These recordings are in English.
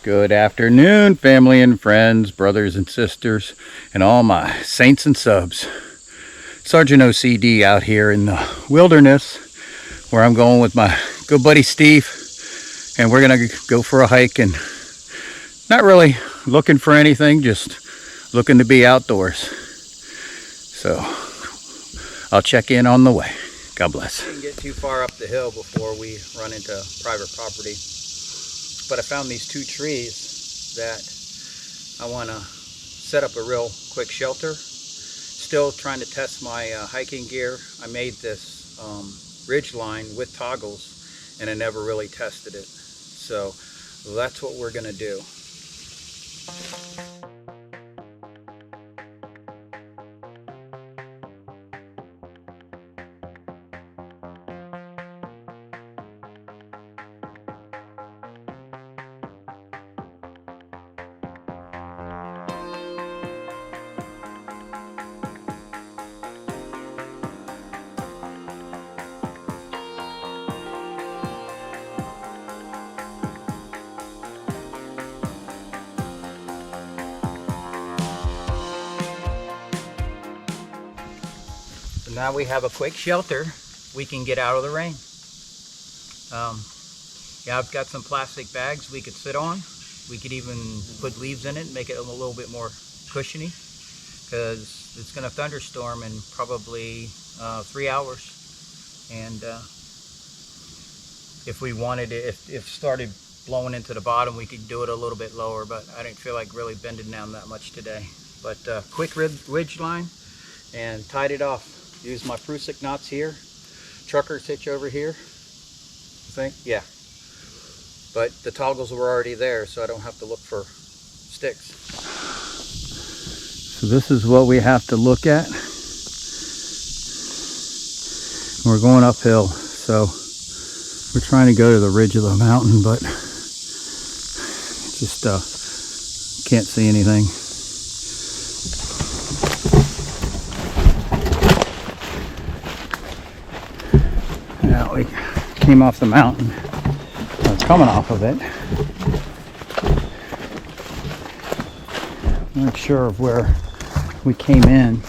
Good afternoon, family and friends, brothers and sisters, and all my saints and subs. Sergeant OCD out here in the wilderness where I'm going with my good buddy Steve, and we're gonna go for a hike and not really looking for anything, just looking to be outdoors. So I'll check in on the way. God bless. Didn't get too far up the hill before we run into private property, but I found these two trees that I want to set up a real quick shelter. Still trying to test my hiking gear. I made this ridge line with toggles and I never really tested it, so that's what we're gonna do. So now we have a quick shelter. We can get out of the rain. Yeah, I've got some plastic bags we could sit on. We could even put leaves in it and make it a little bit more cushiony, because it's going to thunderstorm in probably 3 hours. And if we wanted it, if it started blowing into the bottom, we could do it a little bit lower, but I didn't feel like really bending down that much today. But quick ridge line and tied it off. Use my Prusik knots here. Trucker hitch over here, I think, yeah. But the toggles were already there, so I don't have to look for sticks. So this is what we have to look at. We're going uphill, so we're trying to go to the ridge of the mountain, but just can't see anything. Now we came off the mountain. I was coming off of it. I'm not sure of where we came in.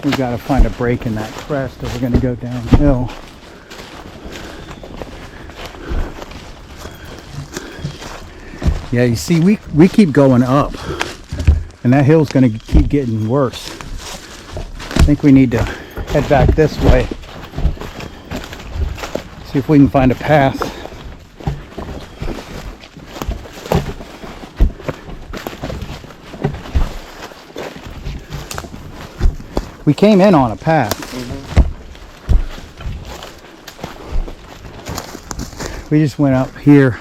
We got to find a break in that crest if we're going to go downhill. Yeah, you see, we keep going up, and that hill's going to keep getting worse. I think we need to head back this way. See if we can find a path. We came in on a path. We just went up here,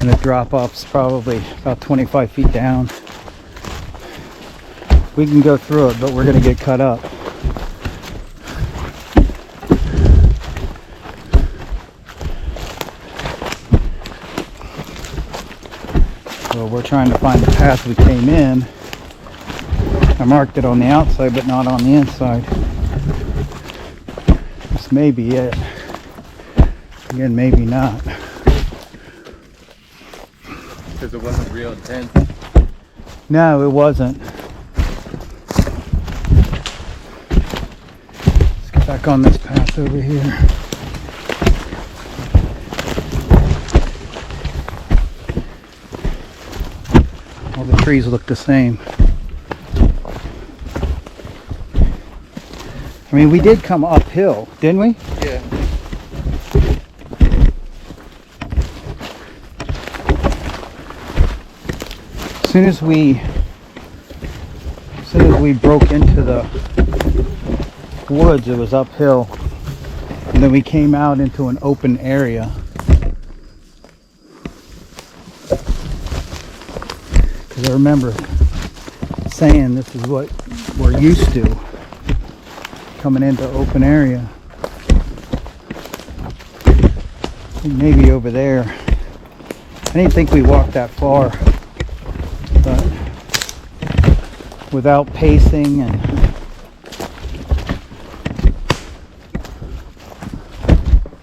and the drop off's probably about 25 feet down. We can go through it, but we're going to get cut up. So we're trying to find the path we came in. I marked it on the outside, but not on the inside. This may be it. Again, maybe not. Because it wasn't real intense? No, it wasn't. Let's get back on this path over here. All the trees look the same. I mean, we did come uphill, didn't we? Yeah. As soon as we broke into the woods, it was uphill, and then we came out into an open area. Because I remember saying this is what we're used to, coming into open area. I think maybe over there. I didn't think we walked that far, but without pacing and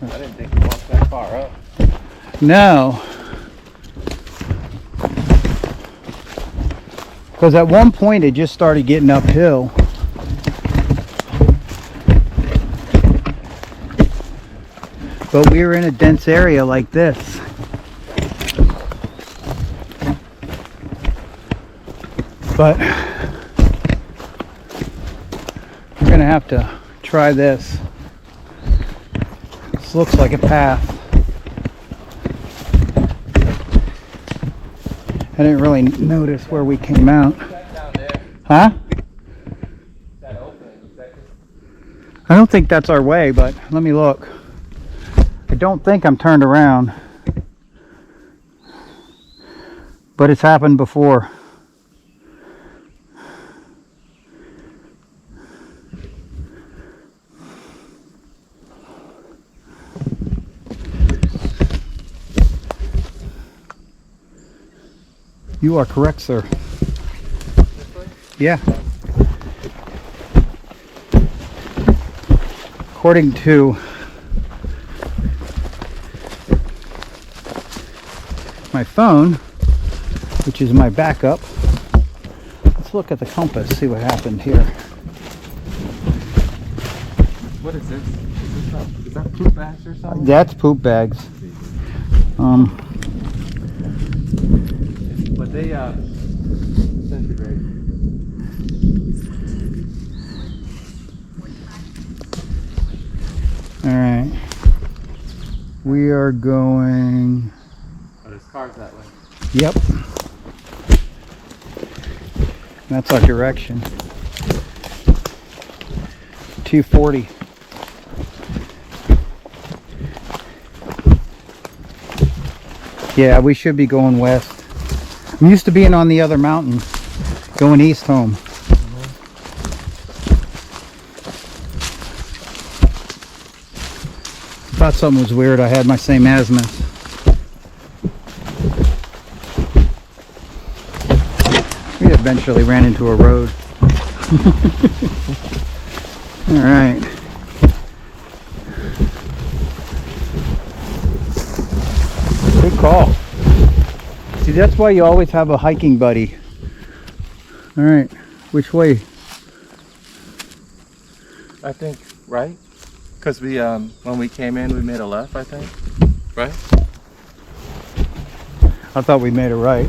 I didn't think we walked that far up. No. Because at one point it just started getting uphill. But we were in a dense area like this. But we're gonna have to try this. This looks like a path. I didn't really notice where we came out. Huh? I don't think that's our way, but let me look. I don't think I'm turned around. But it's happened before. You are correct, sir. Yeah. According to my phone, which is my backup, let's look at the compass, see what happened here. What is this? Is that poop bags or something? That's poop bags. But they centigrade. All right. We are going. Oh, there's cars that way. Yep. That's our direction. 240. Yeah, we should be going west. I'm used to being on the other mountain, going east home. Thought something was weird. I had my same azimuth. We eventually ran into a road. All right. Good call. See, that's why you always have a hiking buddy. All right, which way? I think, right? Because we, when we came in, we made a left, I think. Right? I thought we made a right.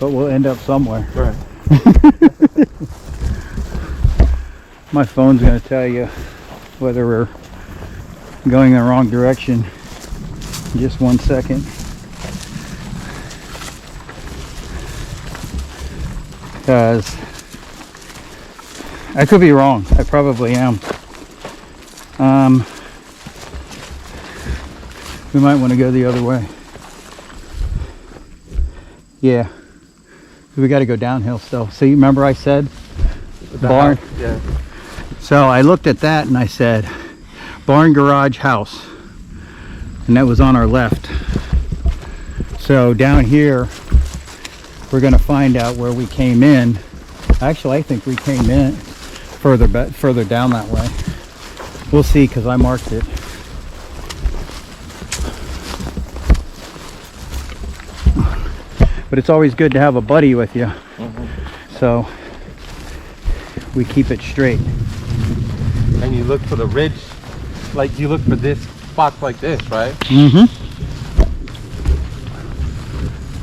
But we'll end up somewhere. Right. My phone's going to tell you whether we're going the wrong direction. Just 1 second. Because I could be wrong. I probably am. We might want to go the other way. Yeah. We got to go downhill still. See, remember I said barn? Yeah. So I looked at that and I said barn, garage, house. And that was on our left. So down here, we're going to find out where we came in. Actually, I think we came in further down that way. We'll see, because I marked it. But it's always good to have a buddy with you. So we keep it straight. And you look for the ridge, like you look for this spots like this, right? Mm-hmm.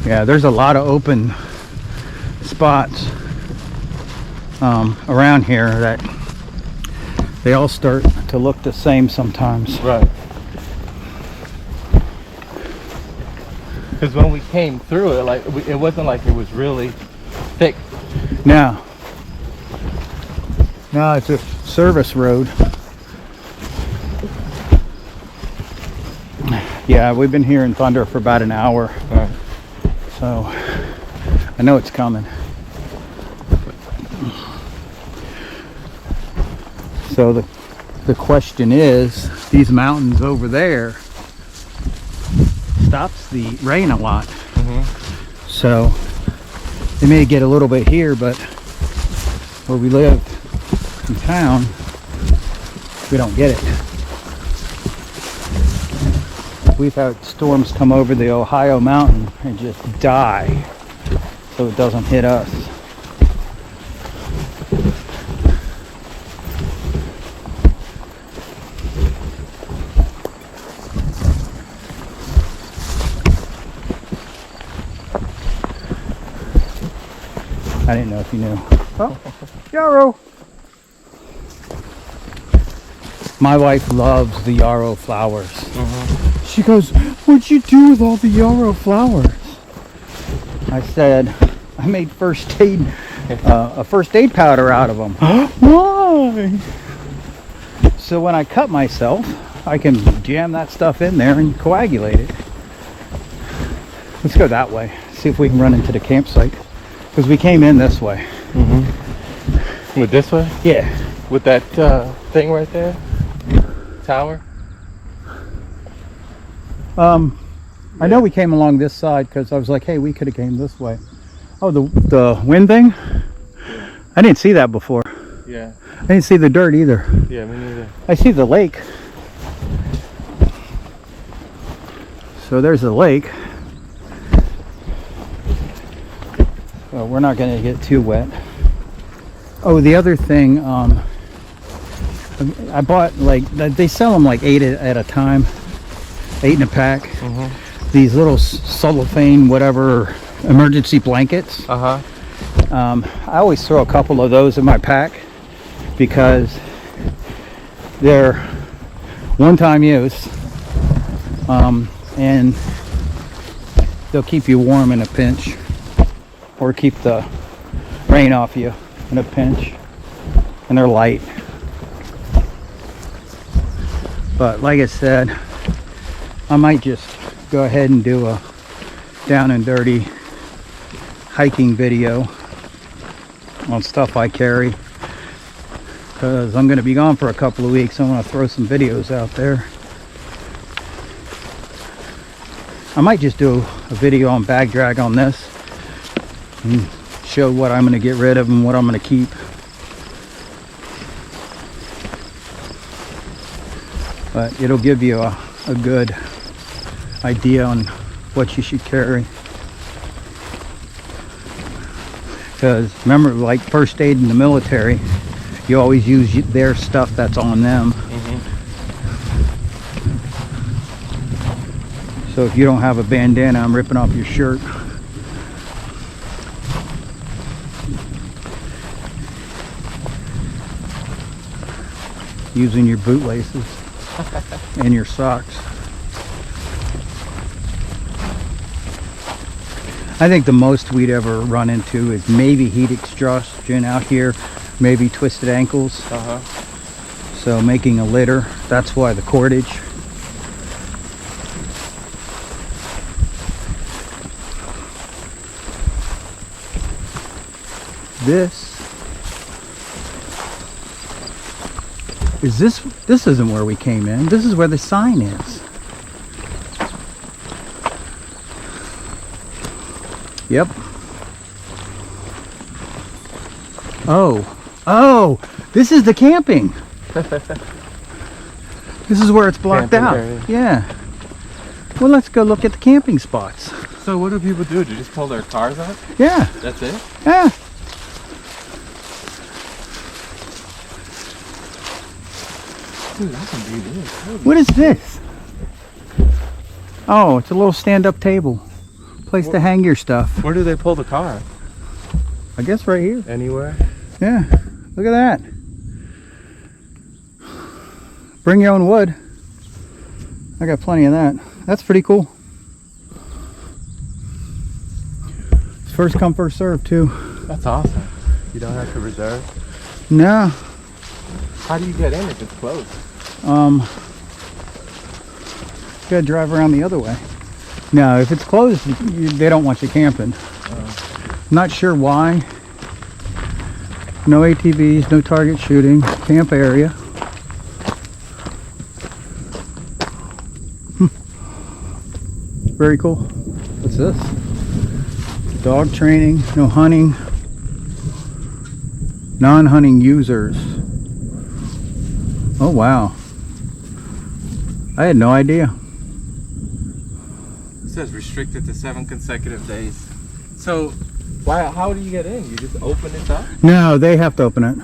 Yeah, there's a lot of open spots around here that they all start to look the same sometimes. Right. Because when we came through it, like it wasn't like it was really thick. No, it's a service road. Yeah, we've been hearing thunder for about an hour. Right. So I know it's coming. So the question is, these mountains over there stops the rain a lot. So they may get a little bit here, but where we live in town, we don't get it. we've had storms come over the Ohio mountain and just die so it doesn't hit us. I didn't know if you knew. Oh, yarrow. My wife loves the yarrow flowers. She goes, "What'd you do with all the yarrow flowers?" I said, "I made a first aid powder out of them." Why? So when I cut myself, I can jam that stuff in there and coagulate it. Let's go that way. See if we can run into the campsite. Because we came in this way. With this way? Yeah. With that thing right there? Tower? I know we came along this side because I was like, hey, we could have came this way. Oh, the wind thing? I didn't see that before. Yeah. I didn't see the dirt either. Yeah, me neither. I see the lake. So there's the lake. Well, we're not going to get too wet. Oh, the other thing, I bought, like, they sell them like 8 at a time, 8 in a pack. These little cellophane, whatever, emergency blankets. I always throw a couple of those in my pack because they're one-time use, and they'll keep you warm in a pinch, or keep the rain off you in a pinch, and they're light. But like I said, I might just go ahead and do a down and dirty hiking video on stuff I carry, because I'm going to be gone for a couple of weeks. I want to throw some videos out there. I might just do a video on bag drag on this and show what I'm going to get rid of and what I'm going to keep. But it'll give you a good idea on what you should carry. Because remember, like first aid in the military, you always use their stuff that's on them. So if you don't have a bandana, I'm ripping off your shirt. Using your bootlaces and your socks. I think the most we'd ever run into is maybe heat exhaustion out here, maybe twisted ankles. So making a litter, that's why the cordage. This isn't where we came in. This is where the sign is. Yep. Oh, this is the camping. This is where it's blocked Camping out. area. Yeah. Well, let's go look at the camping spots. So what do people do? Do you just pull their cars up? Yeah. That's it? Yeah. Dude, I can do this. What is this? Oh, it's a little stand-up table. Place to hang your stuff. Where do they pull the car? I guess right here. Anywhere? Yeah. Look at that. Bring your own wood. I got plenty of that. That's pretty cool. First come, first serve too. That's awesome. You don't have to reserve? No. How do you get in if it's closed? Gotta drive around the other way. No, if it's closed, they don't want you camping. Not sure why. No ATVs, no target shooting, camp area. Very cool. What's this? Dog training, no hunting. Non-hunting users. Oh wow. I had no idea. says restricted to 7 consecutive days. So, why? How do you get in? You just open it up? No, they have to open it.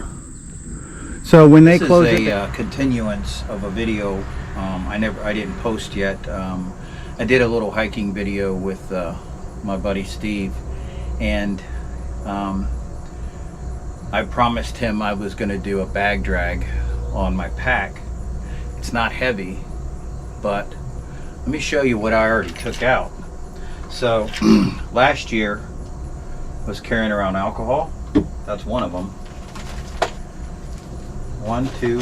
So when they This close is it, a continuance of a video I didn't post yet. I did a little hiking video with my buddy Steve, and I promised him I was going to do a bag drag on my pack. It's not heavy, but let me show you what I already took out. So last year I was carrying around alcohol. That's one of them. 1, 2,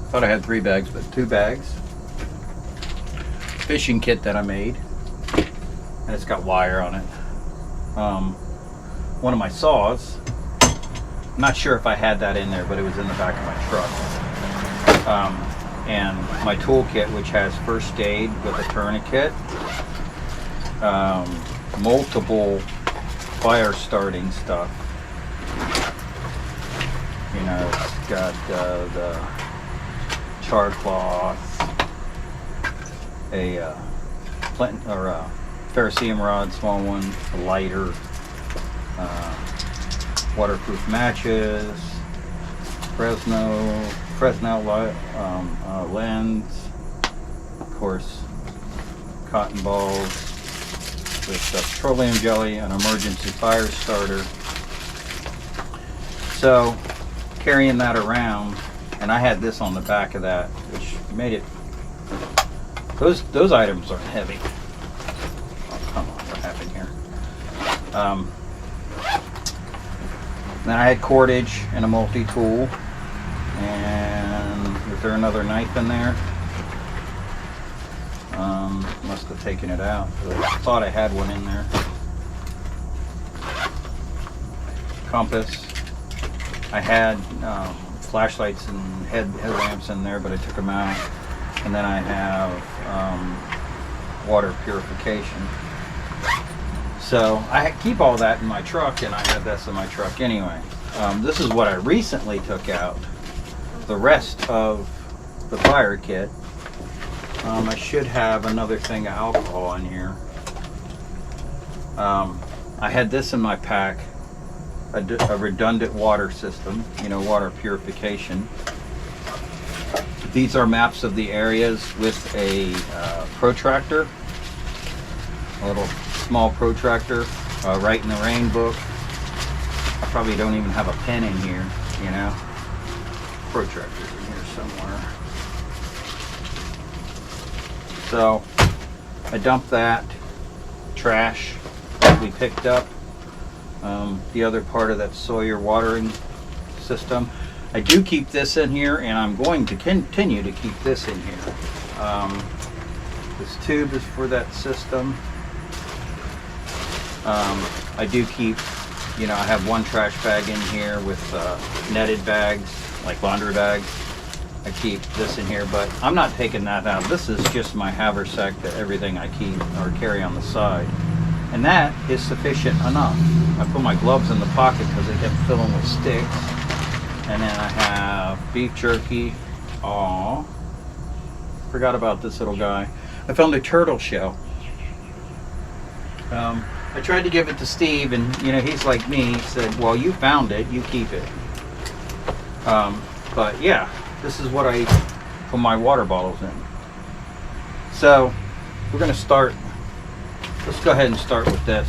thought I had 3 bags, but 2 bags. Fishing kit that I made, and it's got wire on it. One of my saws. I'm not sure if I had that in there, but it was in the back of my truck. And my toolkit, which has first aid with a tourniquet, multiple fire starting stuff. You know, it's got the char cloth, a flint or a ferrocerium rod, small one, a lighter, waterproof matches, Fresnel lens, of course, cotton balls with petroleum jelly, an emergency fire starter. So carrying that around, and I had this on the back of that, which made it. Those items aren't heavy. Oh, come on, what happened here? Then I had cordage and a multi-tool, and is there another knife in there? Must have taken it out. I thought I had one in there. Compass. I had flashlights and headlamps in there, but I took them out. And then I have water purification. So I keep all that in my truck, and I have this in my truck anyway. This is what I recently took out. The rest of the fire kit. I should have another thing of alcohol in here. I had this in my pack, a redundant water system, you know, water purification. These are maps of the areas with a protractor, a little small protractor, Right in the Rain book. I probably don't even have a pen in here, you know. Protractor's in here somewhere. So I dumped that trash that we picked up, the other part of that Sawyer watering system. I do keep this in here, and I'm going to continue to keep this in here. This tube is for that system. I do keep, you know, I have one trash bag in here with netted bags, like laundry bags. I keep this in here, but I'm not taking that out. This is just my haversack, that everything I keep or carry on the side. And that is sufficient enough. I put my gloves in the pocket because they kept filling with sticks. And then I have beef jerky. Aw, forgot about this little guy. I found a turtle shell. I tried to give it to Steve, and you know, he's like me. He said, well, you found it, you keep it. But yeah, this is what I put my water bottles in. So we're gonna start. Let's go ahead and start with this.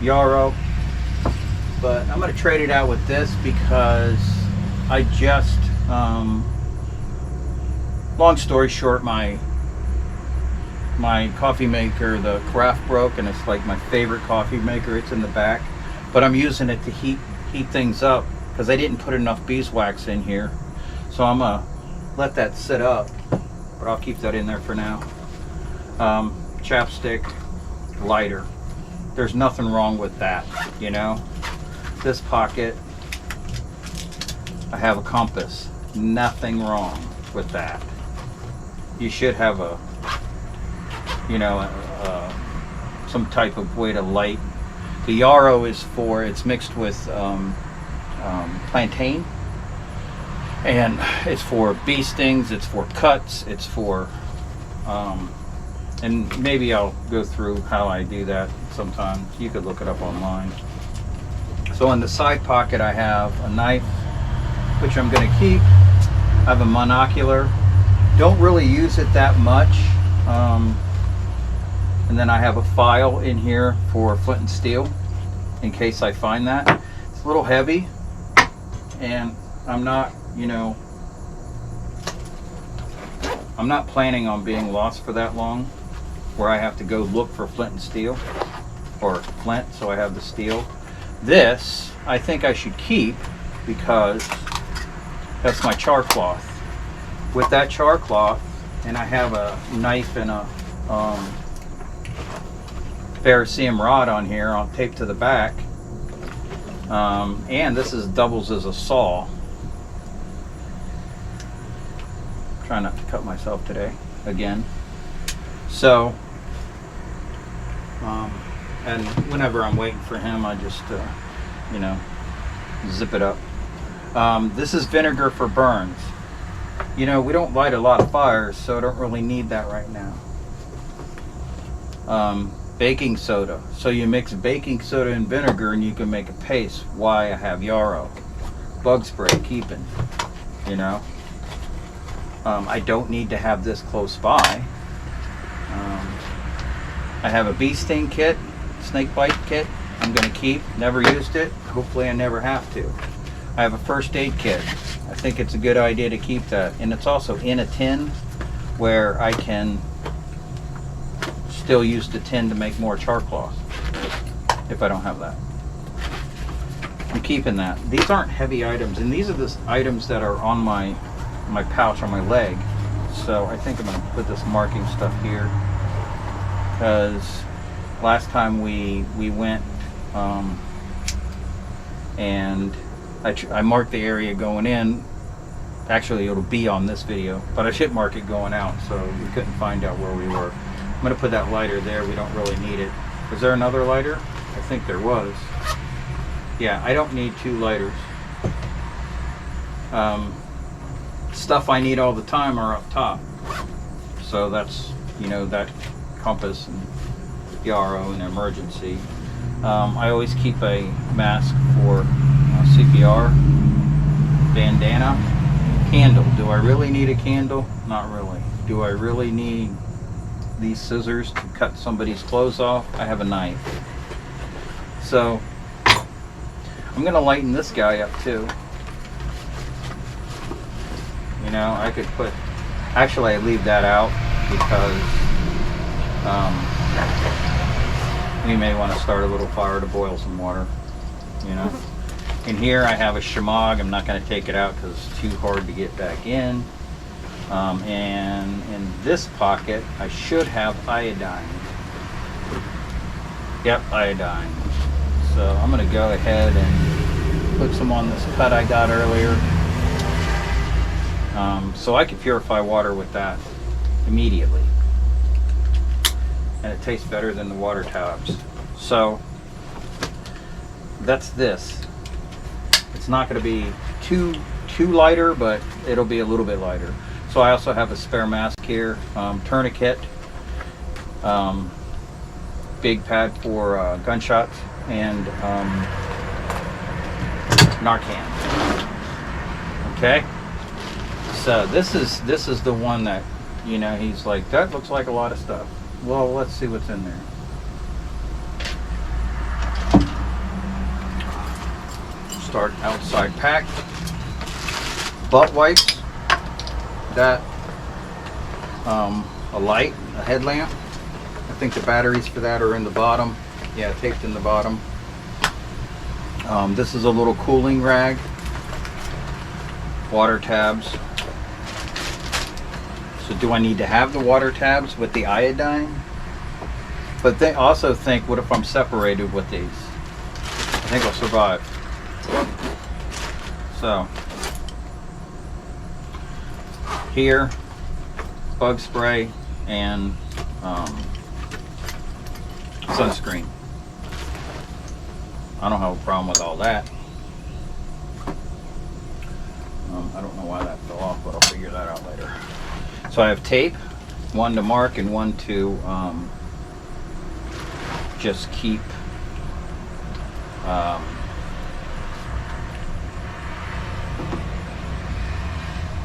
Yarrow. But I'm going to trade it out with this because I just, long story short, my coffee maker, the Carafe broke, and it's like my favorite coffee maker. It's in the back, but I'm using it to heat things up because I didn't put enough beeswax in here. So I'm going to let that sit up, but I'll keep that in there for now. Chapstick, lighter. There's nothing wrong with that, you know. This pocket, I have a compass. Nothing wrong with that. You should have a, you know, some type of way to light. The yarrow is for, it's mixed with plantain, and it's for bee stings, it's for cuts, it's for And maybe I'll go through how I do that sometime. You could look it up online. So in the side pocket I have a knife, which I'm going to keep. I have a monocular. Don't really use it that much. And then I have a file in here for flint and steel in case I find that. It's a little heavy, and I'm not, I'm not planning on being lost for that long where I have to go look for flint and steel, or flint, so I have the steel. This I think I should keep because that's my char cloth. With that char cloth, and I have a knife and a ferrocerium rod on here, I'll tape to the back, and this doubles as a saw. I'm trying not to cut myself today again. So and whenever I'm waiting for him, I just zip it up. This is vinegar for burns. We don't light a lot of fires, so I don't really need that right now. Baking soda. So you mix baking soda and vinegar and you can make a paste. Why I have yarrow. Bug spray, keeping. I don't need to have this close by. I have a bee sting kit, snake bite kit. I'm going to keep. Never used it. Hopefully I never have to. I have a first aid kit. I think it's a good idea to keep that. And it's also in a tin where I can still use the tin to make more char cloth if I don't have that. I'm keeping that. These aren't heavy items, and these are the items that are on my pouch on my leg. So I think I'm going to put this marking stuff here, because last time we went and I marked the area going in. Actually, it'll be on this video, but I should mark it going out, so we couldn't find out where we were. I'm going to put that lighter there. We don't really need it. Was there another lighter? I think there was. Yeah, I don't need 2 lighters. Stuff I need all the time are up top. So that's, that compass and yarrow and emergency. I always keep a mask for CPR, bandana, candle. Do I really need a candle? Not really. Do I really need these scissors to cut somebody's clothes off? I have a knife. So I'm gonna lighten this guy up too. I could put, actually I leave that out because we may want to start a little fire to boil some water. In here I have a shemagh. I'm not going to take it out because it's too hard to get back in. And in this pocket I should have iodine. Yep, iodine. So I'm going to go ahead and put some on this cut I got earlier. So I can purify water with that immediately. And it tastes better than the water tabs. So that's this. It's not going to be too lighter, but it'll be a little bit lighter. So I also have a spare mask here, tourniquet, big pad for gunshots, and Narcan. Okay. So this is the one that he's like, that looks like a lot of stuff. Well, let's see what's in there. Start outside pack. Butt wipes. That a light, a headlamp. I think the batteries for that are in the bottom. Yeah, taped in the bottom. This is a little cooling rag. Water tabs. So do I need to have the water tabs with the iodine? But they also think, what if I'm separated with these? I think I'll survive. So here, bug spray and sunscreen. I don't have a problem with all that. I don't know why that fell off, but I'll figure that out later. So I have tape one to mark and one to just keep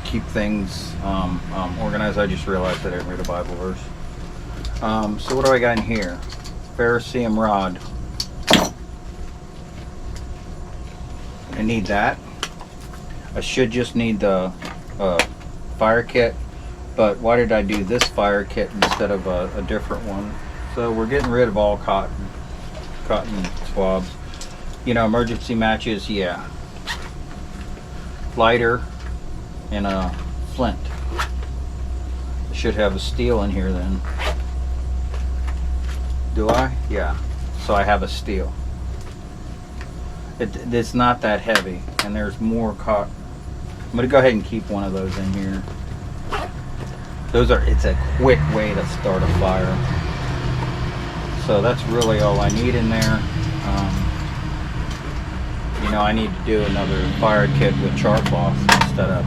keep things organized. I just realized I didn't read a Bible verse. So what do I got in here? Ferrocerium rod. I need that. I should just need the fire kit, but why did I do this fire kit instead of a different one? So we're getting rid of all cotton swabs. You know, emergency matches, yeah. Lighter and a flint. I should have a steel in here then. Do I? Yeah. So I have a steel. It's not that heavy, and there's more cotton. I'm gonna go ahead and keep one of those in here. It's a quick way to start a fire. So that's really all I need in there. You know, I need to do another fire kit with char cloth instead of,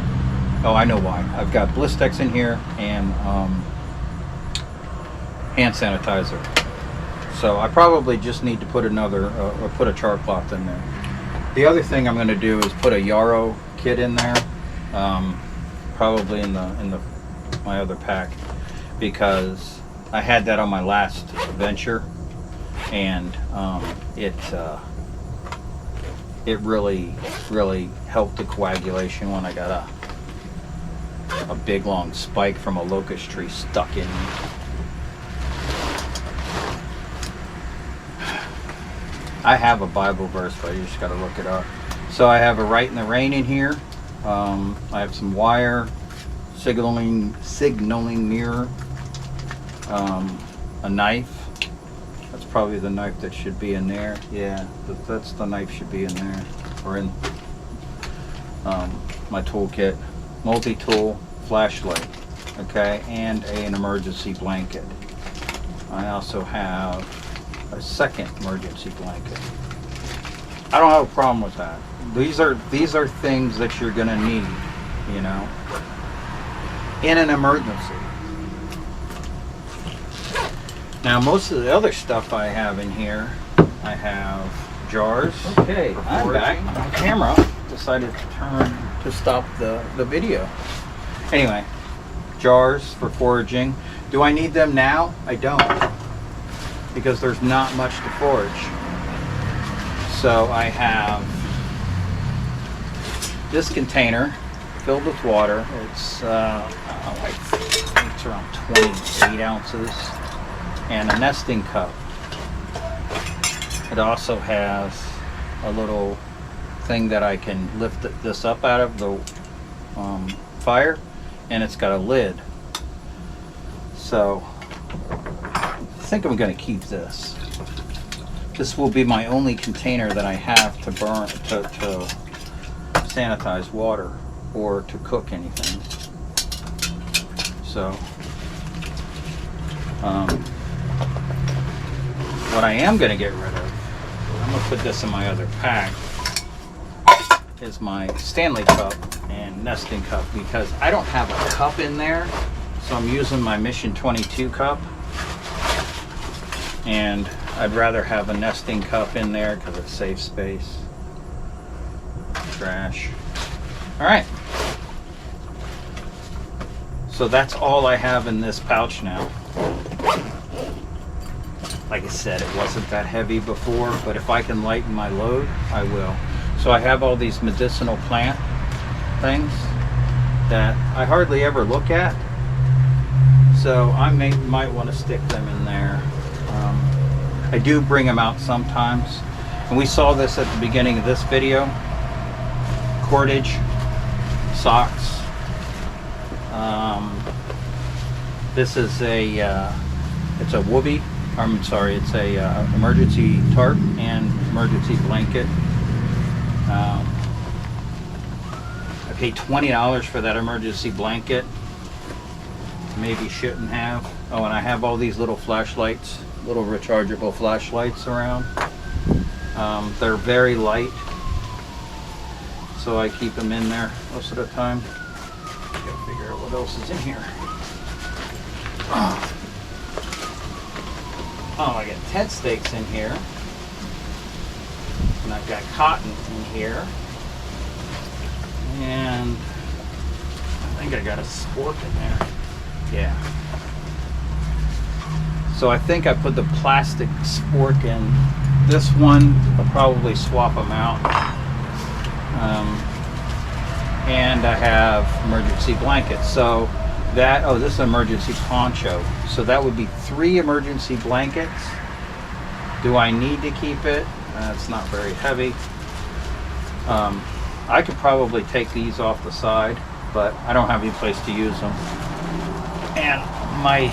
oh, I know why. I've got Blistex in here and hand sanitizer. So I probably just need to put put a char cloth in there. The other thing I'm going to do is put a Yarrow kit in there, probably in my other pack, because I had that on my last venture, and it really helped the coagulation when I got a big long spike from a locust tree stuck in me. I have a Bible verse, but you just got to look it up. So I have a Right in the Rain in here. I have some wire, signaling mirror, a knife. That's probably the knife that should be in there. Yeah, that's the knife should be in there, or in my toolkit. Multi-tool, flashlight, okay, and an emergency blanket. I also have a second emergency blanket. I don't have a problem with that. These are things that you're gonna need, you know, in an emergency. Now most of the other stuff I have in here, I have jars. Okay, I'm back. My camera decided to stop the video. Anyway, jars for foraging. Do I need them now? I don't, because there's not much to forage. So I have this container filled with water. It's I think it's around 28 ounces, and a nesting cup. It also has a little thing that I can lift this up out of the fire, and it's got a lid. So I think I'm going to keep this. This will be my only container that I have to burn, to sanitize water or to cook anything. So what I am going to get rid of, I'm going to put this in my other pack, is my Stanley cup and nesting cup, because I don't have a cup in there, so I'm using my Mission 22 cup, and I'd rather have a nesting cup in there because it saves space. Trash. Alright, so that's all I have in this pouch now. Like I said, it wasn't that heavy before, but if I can lighten my load, I will. So I have all these medicinal plant things that I hardly ever look at, so I might want to stick them in there. I do bring them out sometimes, and we saw this at the beginning of this video. Cordage, socks. This is it's a Whoopee. I'm sorry, it's a emergency tarp and emergency blanket. I paid $20 for that emergency blanket. Maybe shouldn't have. Oh, and I have all these little flashlights, little rechargeable flashlights around. They're very light, so I keep them in there most of the time. Gotta figure out what else is in here. Oh, I got tent stakes in here. And I've got cotton in here. And I think I got a spork in there. Yeah. So I think I put the plastic spork in this one. I'll probably swap them out. And I have emergency blankets. So that, oh, this is an emergency poncho. So that would be 3 emergency blankets. Do I need to keep it? It's not very heavy. I could probably take these off the side, but I don't have any place to use them. And my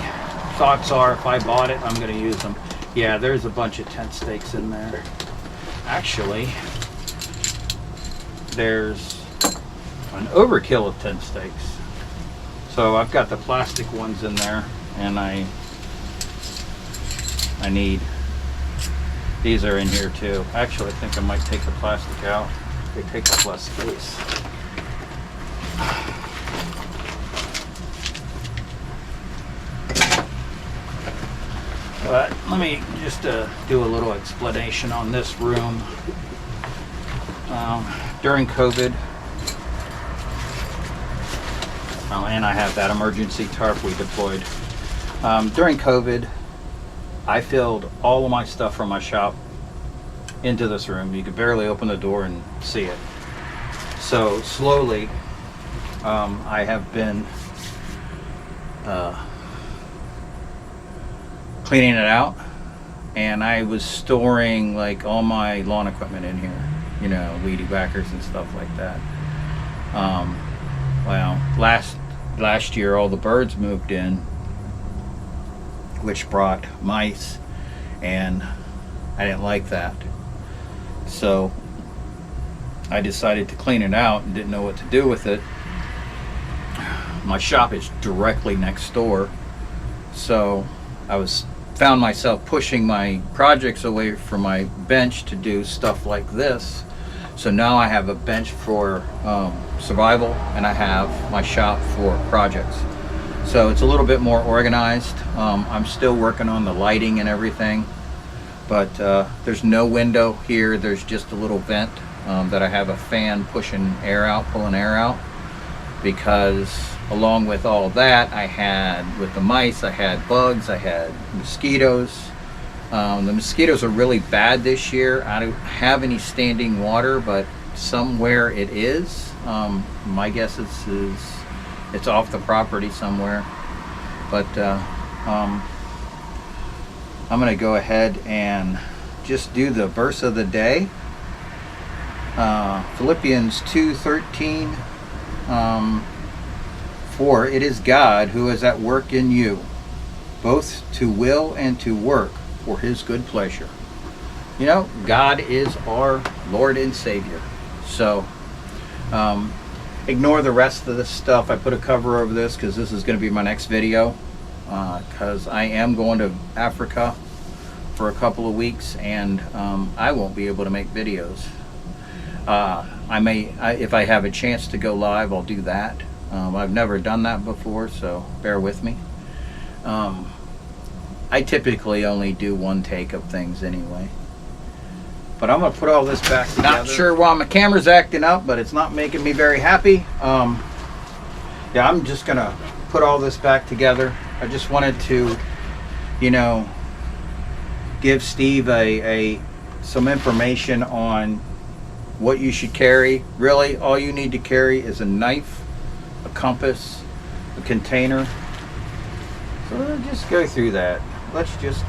thoughts are, if I bought it, I'm going to use them. Yeah, there's a bunch of tent stakes in there. Actually, there's an overkill of tent stakes. So I've got the plastic ones in there, and I need, these are in here too. Actually, I think I might take the plastic out. They take up less space. But let me just do a little explanation on this room. During COVID, and I have that emergency tarp we deployed. During COVID, I filled all of my stuff from my shop into this room. You could barely open the door and see it. So slowly, I have been cleaning it out, and I was storing like all my lawn equipment in here, you know, weedy whackers and stuff like that. Well, last year all the birds moved in, which brought mice, and I didn't like that. So I decided to clean it out and didn't know what to do with it. My shop is directly next door, so I found myself pushing my projects away from my bench to do stuff like this. So now I have a bench for survival, and I have my shop for projects. So it's a little bit more organized. I'm still working on the lighting and everything, but there's no window here. There's just a little vent that I have a fan pushing air out, pulling air out, because along with all that, with the mice, I had bugs, I had mosquitoes. The mosquitoes are really bad this year. I don't have any standing water, but somewhere it is. My guess is it's off the property somewhere. But I'm going to go ahead and just do the verse of the day. Philippians 2:13. For it is God who is at work in you, both to will and to work for his good pleasure. You know, God is our Lord and Savior. So ignore the rest of this stuff. I put a cover over this because this is going to be my next video, because I am going to Africa for a couple of weeks, and I won't be able to make videos. If I have a chance to go live, I'll do that. I've never done that before, so bear with me. I typically only do one take of things anyway. But I'm going to put all this back together. Not sure why my camera's acting up, but it's not making me very happy. Yeah, I'm just going to put all this back together. I just wanted to, you know, give Steve some information on what you should carry. Really, all you need to carry is a knife, a compass, a container. So let's just go through that. Let's just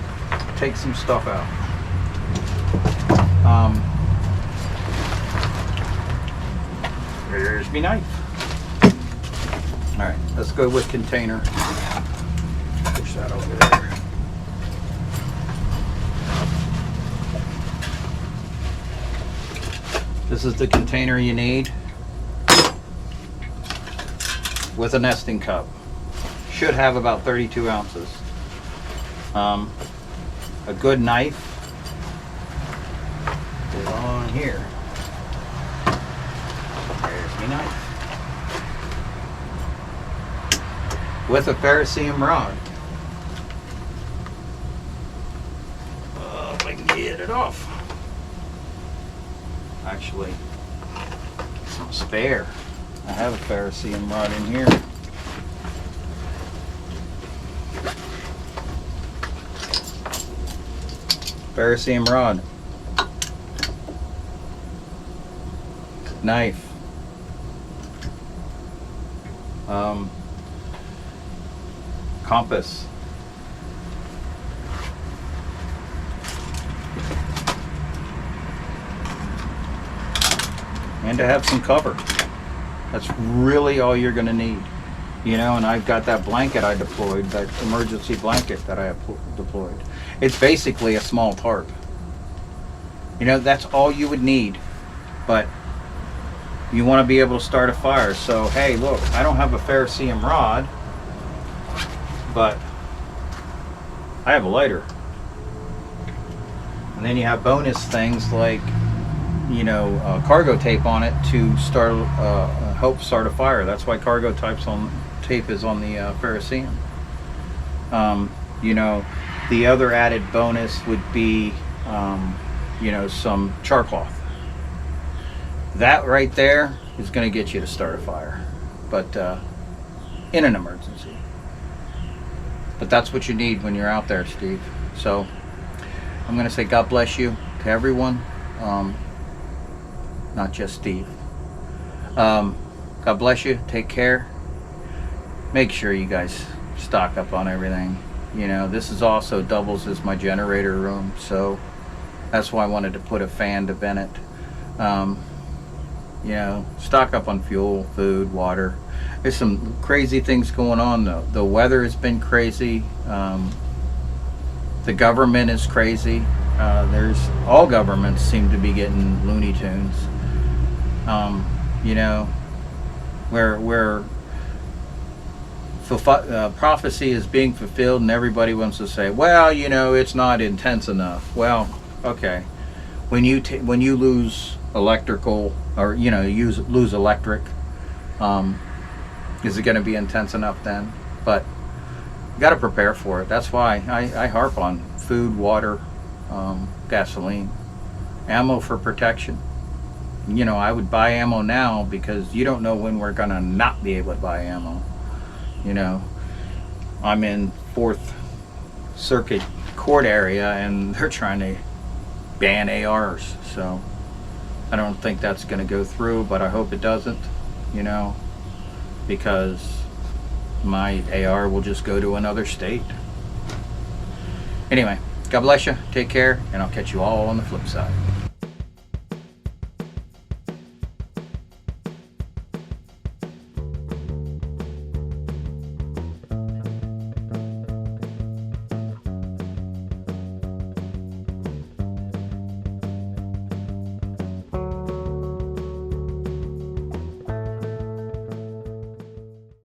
take some stuff out. There's my knife. All right, let's go with container. Push that over there. This is the container you need with a nesting cup. Should have about 32 ounces. A good knife is on here. There's my knife. With a ferrocerium rod. stuff. Actually, some spare. I have a ferrocerium rod in here. Ferrocerium rod. Knife. Compass. And to have some cover. That's really all you're going to need. You know, and I've got that blanket I deployed, that emergency blanket that I deployed. It's basically a small tarp. You know, that's all you would need. But you want to be able to start a fire. So, hey, look, I don't have a ferrocerium rod, but I have a lighter. And then you have bonus things like, you know, cargo tape on it to start, help start a fire. That's why cargo tape is on the ferrocerium. You know, the other added bonus would be, you know, some char cloth. That right there is going to get you to start a fire, but in an emergency. But that's what you need when you're out there, Steve. So I'm going to say God bless you to everyone, not just Steve. God bless you. Take care. Make sure you guys stock up on everything. You know, this is also doubles as my generator room, so that's why I wanted to put a fan to vent it. You know, stock up on fuel, food, water. There's some crazy things going on though. The weather has been crazy. The government is crazy. All governments seem to be getting Looney Tunes. You know, where prophecy is being fulfilled and everybody wants to say, well, you know, it's not intense enough. Well, okay. When you lose electrical, or you know, lose electric, is it going to be intense enough then? But you got to prepare for it. That's why I harp on food, water, gasoline, ammo for protection. You know, I would buy ammo now because you don't know when we're going to not be able to buy ammo. You know, I'm in 4th Circuit Court area and they're trying to ban ARs, so I don't think that's going to go through, but I hope it doesn't, you know, because my AR will just go to another state. Anyway, God bless you, take care, and I'll catch you all on the flip side.